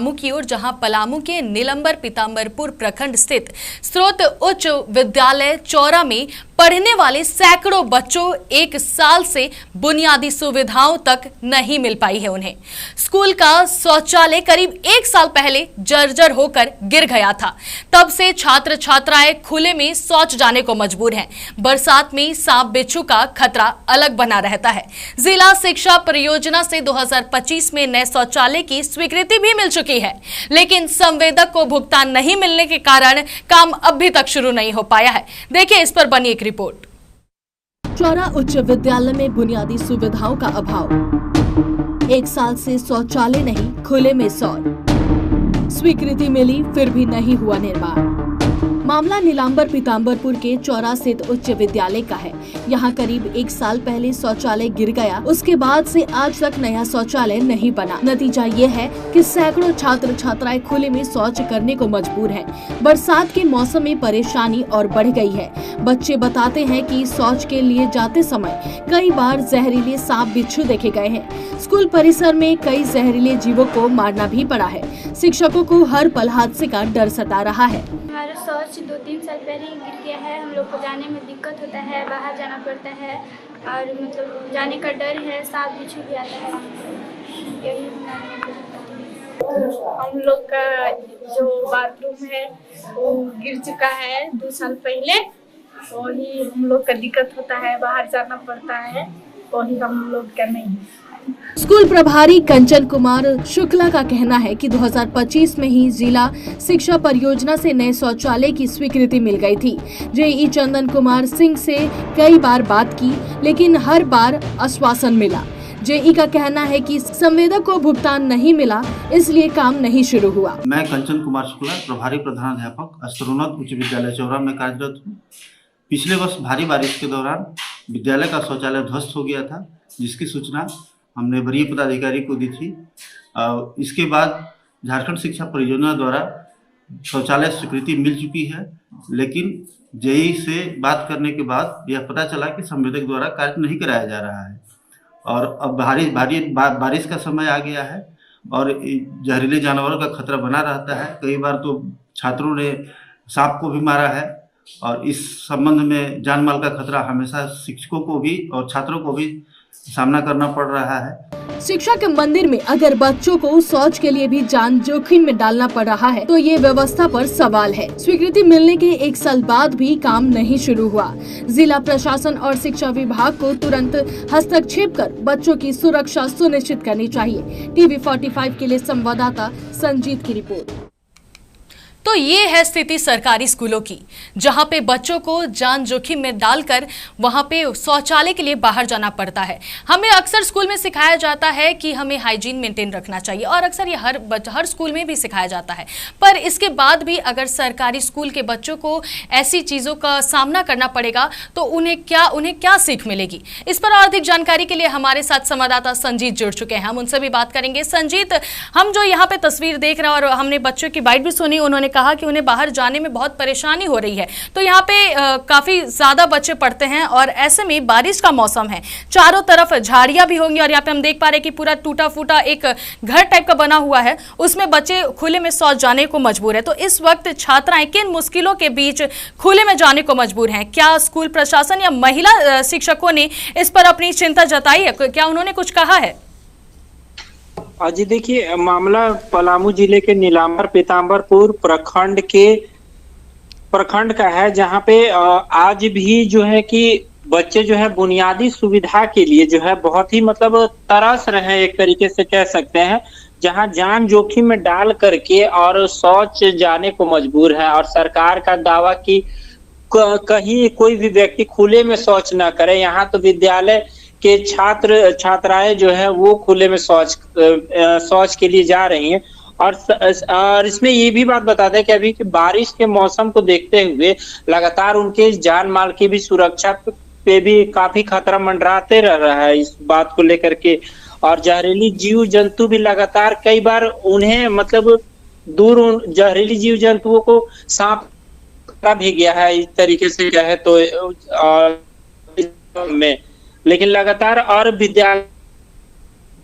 पलामू की ओर, जहां पलामू के नीलंबर पीताम्बरपुर प्रखंड स्थित स्रोत उच्च विद्यालय चौरा में पढ़ने वाले सैकड़ों बच्चों एक साल से बुनियादी सुविधाओं तक नहीं मिल पाई है उन्हें। स्कूल का शौचालय करीब एक साल पहले जर्जर होकर गिर गया था। तब से छात्र छात्राएं खुले में शौच जाने को मजबूर हैं। बरसात में सांप बिच्छू का खतरा अलग बना रहता है। जिला शिक्षा परियोजना से 2025 में नए शौचालय की स्वीकृति भी मिल चुकी है, लेकिन संवेदक को भुगतान नहीं मिलने के कारण काम अभी तक शुरू नहीं हो पाया है। देखिए इस पर बनी एक रिपोर्ट। चौरा उच्च विद्यालय में बुनियादी सुविधाओं का अभाव, एक साल से शौचालय नहीं, खुले में शौच। स्वीकृति मिली फिर भी नहीं हुआ निर्माण। मामला नीलांबर पीताम्बरपुर के चौरा स्थित उच्च विद्यालय का है। यहाँ करीब एक साल पहले शौचालय गिर गया, उसके बाद से आज तक नया शौचालय नहीं बना। नतीजा ये है कि सैकड़ों छात्र छात्राएं खुले में शौच करने को मजबूर हैं। बरसात के मौसम में परेशानी और बढ़ गई है। बच्चे बताते हैं कि शौच के लिए जाते समय कई बार जहरीले सांप बिच्छू देखे गए हैं। स्कूल परिसर में कई जहरीले जीवों को मारना भी पड़ा है। शिक्षकों को हर पल हादसे का डर सता रहा है। हमारा शौच 2-3 साल पहले ही गिर गया है। हम लोग को जाने में दिक्कत होता है, बाहर जाना पड़ता है और मतलब जाने का डर है, सांप बिच्छू भी आता है। हम लोग का जो बाथरूम है वो गिर चुका है 2 साल पहले। वही हम लोग का दिक्कत होता है, बाहर जाना पड़ता है, वही हम लोग का नहीं। स्कूल प्रभारी कंचन कुमार शुक्ला का कहना है कि 2025 में ही जिला शिक्षा परियोजना से नए शौचालय की स्वीकृति मिल गई थी। जेई चंदन कुमार सिंह से कई बार बात की, लेकिन हर बार आश्वासन मिला। जेई का कहना है कि संवेदक को भुगतान नहीं मिला, इसलिए काम नहीं शुरू हुआ। मैं कंचन कुमार शुक्ला, प्रभारी प्रधानाध्यापक स्तरोन्नत उच्च विद्यालय चौरा में कार्यरत हूँ। पिछले वर्ष भारी बारिश के दौरान विद्यालय का शौचालय ध्वस्त हो गया था, जिसकी सूचना हमने वरीय पदाधिकारी को दी थी। इसके बाद झारखंड शिक्षा परियोजना द्वारा शौचालय स्वीकृति मिल चुकी है, लेकिन जेई से बात करने के बाद यह पता चला कि संवेदक द्वारा कार्य नहीं कराया जा रहा है और अब बारिश का समय आ गया है और जहरीले जानवरों का खतरा बना रहता है। कई बार तो छात्रों ने सांप को भी मारा है और इस संबंध में जान माल का खतरा हमेशा शिक्षकों को भी और छात्रों को भी सामना करना पड़ रहा है। शिक्षा के मंदिर में अगर बच्चों को शौच के लिए भी जान जोखिम में डालना पड़ रहा है तो ये व्यवस्था पर सवाल है। स्वीकृति मिलने के एक साल बाद भी काम नहीं शुरू हुआ। जिला प्रशासन और शिक्षा विभाग को तुरंत हस्तक्षेप कर बच्चों की सुरक्षा सुनिश्चित करनी चाहिए। टीवी 45 के लिए संवाददाता संजीत की रिपोर्ट। तो ये है स्थिति सरकारी स्कूलों की, जहां पे बच्चों को जान जोखिम में डालकर वहां पे शौचालय के लिए बाहर जाना पड़ता है। हमें अक्सर स्कूल में सिखाया जाता है कि हमें हाइजीन मेंटेन रखना चाहिए और अक्सर ये हर स्कूल में भी सिखाया जाता है, पर इसके बाद भी अगर सरकारी स्कूल के बच्चों को ऐसी चीज़ों का सामना करना पड़ेगा तो उन्हें क्या सीख मिलेगी। इस पर और अधिक जानकारी के लिए हमारे साथ संवाददाता संजीत जुड़ चुके हैं, हम उनसे भी बात करेंगे। संजीत, हम जो यहाँ पे तस्वीर देख रहे हैं और हमने बच्चों की बाइट भी सुनी, उन्होंने कहा कि उन्हें बाहर जाने में बहुत परेशानी हो रही है। तो यहाँ पे काफी ज्यादा बच्चे पढ़ते हैं और ऐसे में बारिश का मौसम है, चारों तरफ झाड़ियां भी होंगी और यहाँ पे हम देख पा रहे हैं कि पूरा टूटा फूटा एक घर टाइप का बना हुआ है, उसमें बच्चे खुले में शौच जाने को मजबूर है। तो इस वक्त छात्राएं किन मुश्किलों के बीच खुले में जाने को मजबूर हैं? क्या स्कूल प्रशासन या महिला शिक्षकों ने इस पर अपनी चिंता जताई है? क्या उन्होंने कुछ कहा है? जी देखिए, मामला पलामू जिले के नीलांबर पीताम्बरपुर प्रखंड का है, जहां पे आज भी जो है कि बच्चे जो है बुनियादी सुविधा के लिए जो है बहुत ही मतलब तरस रहे हैं, एक तरीके से कह सकते हैं, जहां जान जोखिम में डाल करके और शौच जाने को मजबूर है। और सरकार का दावा कि कहीं कोई भी व्यक्ति खुले में शौच न करे। यहाँ तो विद्यालय के छात्र छात्राएं जो है वो खुले में शौच के लिए जा रही हैं। और इसमें ये भी बात बताते हैं कि अभी के बारिश के मौसम को देखते हुए लगातार उनके जान माल की भी सुरक्षा पे भी काफी खतरा मंडराते रह रहा है इस बात को लेकर के। और जहरीली जीव जंतु भी लगातार कई बार उन्हें मतलब दूर जहरीली जीव जंतुओं को सांप भी गया है, इस तरीके से कहे तो में। लेकिन लगातार और विद्यालय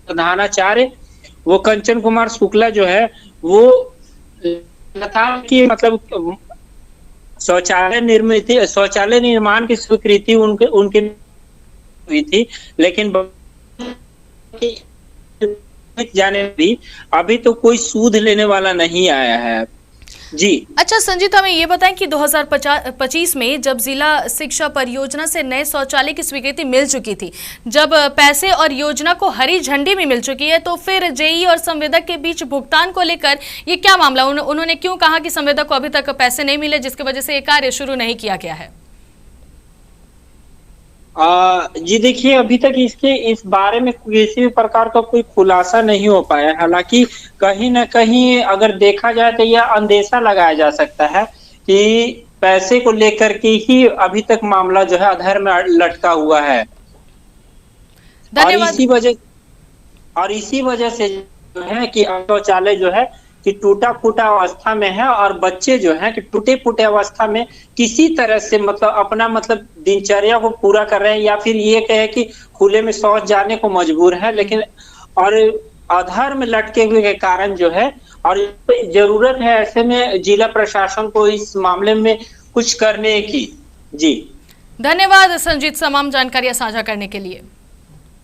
प्रधानाचार्य वो कंचन कुमार शुक्ला जो है वो लगातार की मतलब शौचालय निर्माण की स्वीकृति उनके हुई थी, लेकिन जाने भी अभी तो कोई सूद लेने वाला नहीं आया है। जी अच्छा संजीत, हमें ये बताएं कि 2025 में जब जिला शिक्षा परियोजना से नए शौचालय की स्वीकृति मिल चुकी थी, जब पैसे और योजना को हरी झंडी भी मिल चुकी है, तो फिर जेई और संवेदक के बीच भुगतान को लेकर ये क्या मामला, उन्होंने क्यों कहा कि संवेदक को अभी तक पैसे नहीं मिले, जिसकी वजह से ये कार्य शुरू नहीं किया गया है? जी देखिए, अभी तक इस बारे में किसी भी प्रकार का कोई खुलासा नहीं हो पाया। हालांकि कहीं ना कहीं अगर देखा जाए तो यह अंदेशा लगाया जा सकता है कि पैसे को लेकर के ही अभी तक मामला जो है अधर में लटका हुआ है। और इसी वजह से जो है कि शौचालय जो है कि टूटा फूटा अवस्था में है, और बच्चे जो हैं कि टूटे फूटे अवस्था में किसी तरह से मतलब अपना मतलब दिनचर्या को पूरा कर रहे हैं, या फिर ये कहे कि खुले में शौच जाने को मजबूर है, लेकिन और आधार में लटके हुए के कारण जो है, और जरूरत है ऐसे में जिला प्रशासन को इस मामले में कुछ करने की। जी धन्यवाद संजीत, तमाम जानकारियां साझा करने के लिए।